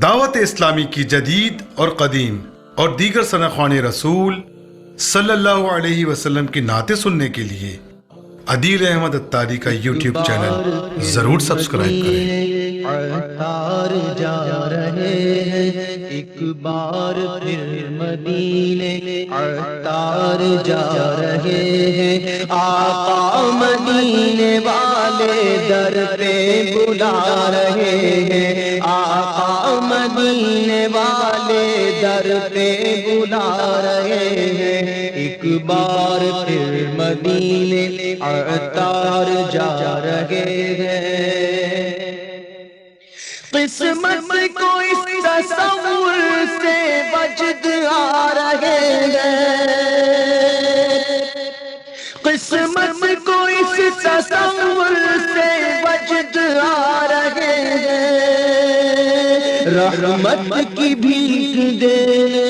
دعوت اسلامی کی جدید اور قدیم اور دیگر ثناءخوان رسول صلی اللہ علیہ وسلم کی نعتیں سننے کے لیے عدیل احمد اتاری کا یوٹیوب چینل ضرور سبسکرائب کریں۔ عطار جا رہے ہیں ایک بار پھر مدینے، عطار جا رہے ہیں آقا مدینے والے در پہ بلا رہے ہیں، آقا مدینے والے در پہ بلا رہے ہیں، ایک بار پھر مدینے عطار جا رہے ہیں۔ قسمت کو اس تصور سے وجد آ رہے ہیں، قسمت کو اس تصور سے وجد آ رہے ہیں، رحمت کی بھیک دینے،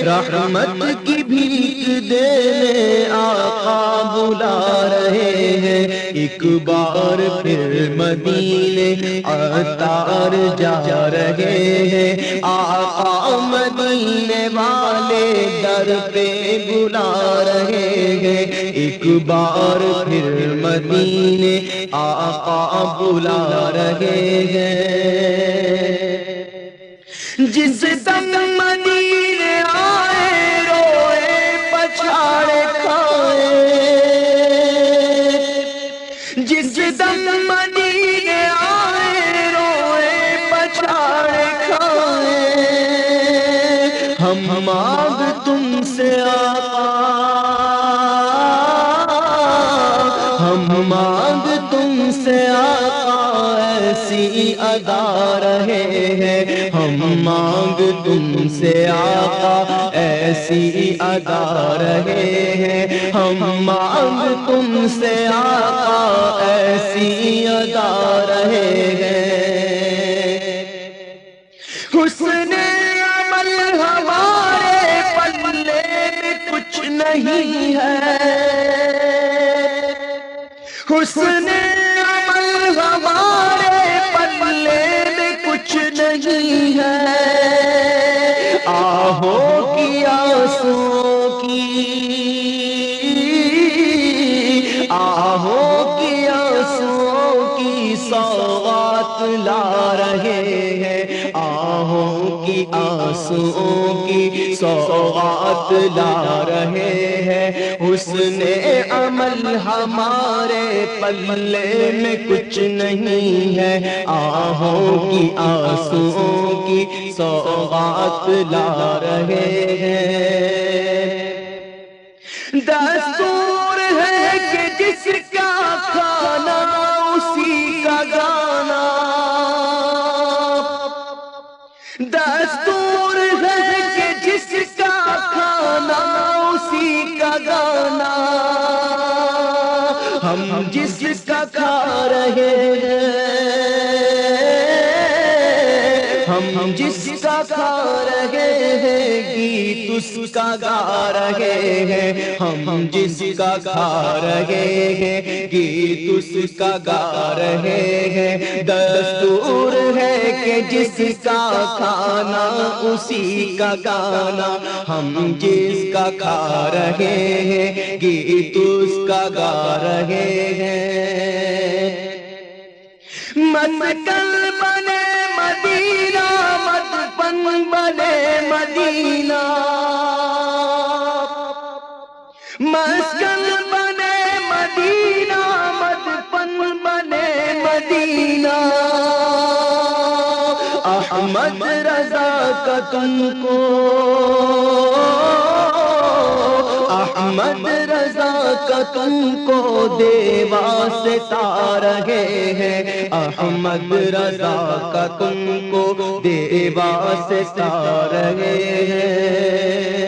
رحمت کی بھیک دینے آقا بلا رہے ہیں، ایک بار پھر مدینے عطار جا رہے ہیں، آقا مدینے والے در پہ بلا رہے ہیں، ایک بار پھر مدینے آقا بلا رہے ہیں۔ جس دم مدینے آئے روئے پچھاڑے کھائے، جس دم مدینے آئے روئے پچھاڑے کھائے، ہم مانگ تم سے آقا، ہم مانگ تم سے آقا ایسی ادا رہے ہیں، ہم مانگ تم سے آقا ایسی ادا رہے ہیں، ہم مانگ تم سے آقا ایسی ادا رہے ہیں۔ حسن عمل ہمارے پلے میں کچھ نہیں ہے، حسن عمل ہمارے پلے میں کچھ نہیں ہے، آہوں کی آنسوؤں کی، آہوں کی آنسوؤں کی سوغات لا رہے ہیں، آہوں کی آنسوؤں کی سوغات لا رہے ہیں، حسن عمل ہمارے پلے میں کچھ نہیں ہے، آہوں کی آنسوؤں کی سوغات لا رہے ہیں۔ دستور ہے کہ جس کا کھانا اسی کا گانا، دستور ہے کہ جس کا کھانا اسی کا گانا، ہم جس کا کھا رہے ہیں، ہم جس کا کھا رہے ہیں گیت اس کا گا رہے ہیں، ہم جس کا کھا رہے ہیں گیت اس کا گا رہے ہیں، دستور ہے کہ جس کا کھانا اسی کا گانا، ہم جس کا کھا رہے ہیں گیت اس کا گا رہے ہیں۔ مسکن بنے مدینہ، مدفن بنے مدینہ، مسکن بنے مدینہ، مدفن بنے مدینہ، احمد رضا کا تم کو، احمد رضا کا تم کو دیوا ستا رہے ہیں، احمد رضا کا تم کو دیوا ستا رہے ہیں۔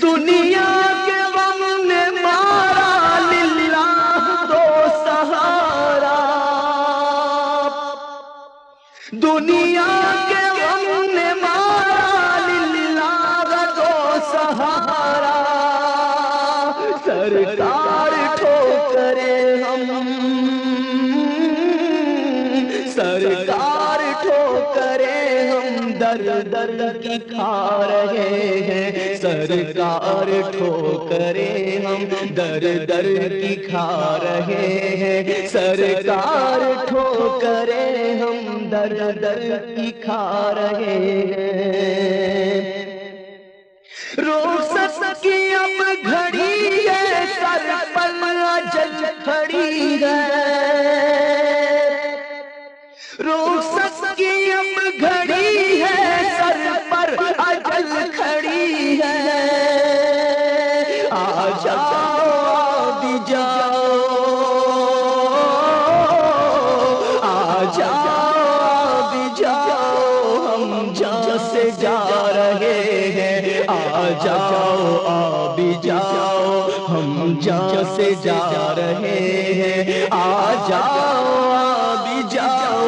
دنیا کے غم نے مارا للہ دو سہارا، دنیا کے غم نے مارا للہ دو سہارا، سرکار ٹھوکرے ہم سرکار ٹھوکریں ہم در در کی کھا رہے ہیں، سرکار ٹھوکریں ہم در در کی کھا رہے ہیں، سرکار ٹھوکریں ہم در در کی کھا رہے ہیں۔ رخصت کی اب گھڑی ہے، سر پر اجل کھڑی ہے، رخصت کی اب گھڑی ہے، سر پر اجل کھڑی ہے، آ جاؤ بھی جاؤ، آ جاؤ بھی جاؤ، ہم جہاں سے جا رہے ہیں، آ جاؤ آ بھی جاؤ، ہم جہاں سے جا رہے ہیں، آ جاؤ آ بھی جاؤ،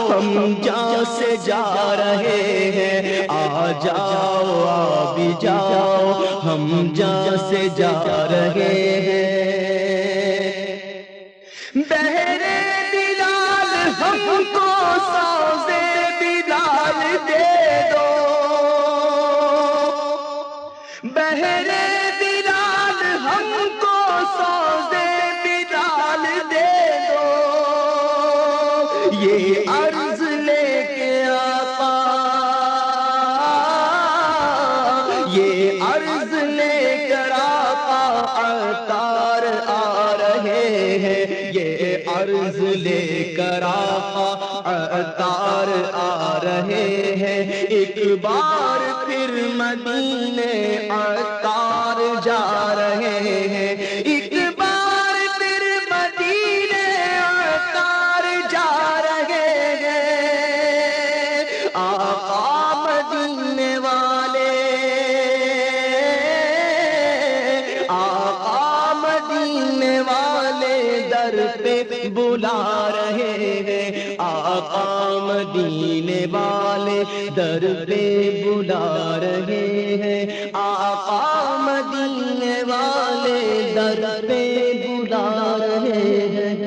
ہم جہاں سے جا رہے ہیں، آ جاؤ آ بھی جاؤ، ہم جہاں سے جا رہے ہیں۔ بہرے بلال ہم کو سازے بلال دے دو، بہرے بلال ہم کو سازے بلال دے دو، یہ عرض لے کے آقا، یہ عرض لے کر آقا عطار آ رہے ہیں، یہ عرض لے کر آقا عطار آ رہے ہیں، ایک بار پھر مدینے عطار جا رہے ہیں، ایک بار پھر مدینے عطار جا رہے ہیں، آقا مدینے والے، آقا مدینے والے در پہ بلا رہے ہیں، آقا مدینے والے در پہ بلا رہے ہیں، آقا مدینے والے در پہ بلا رہے ہیں۔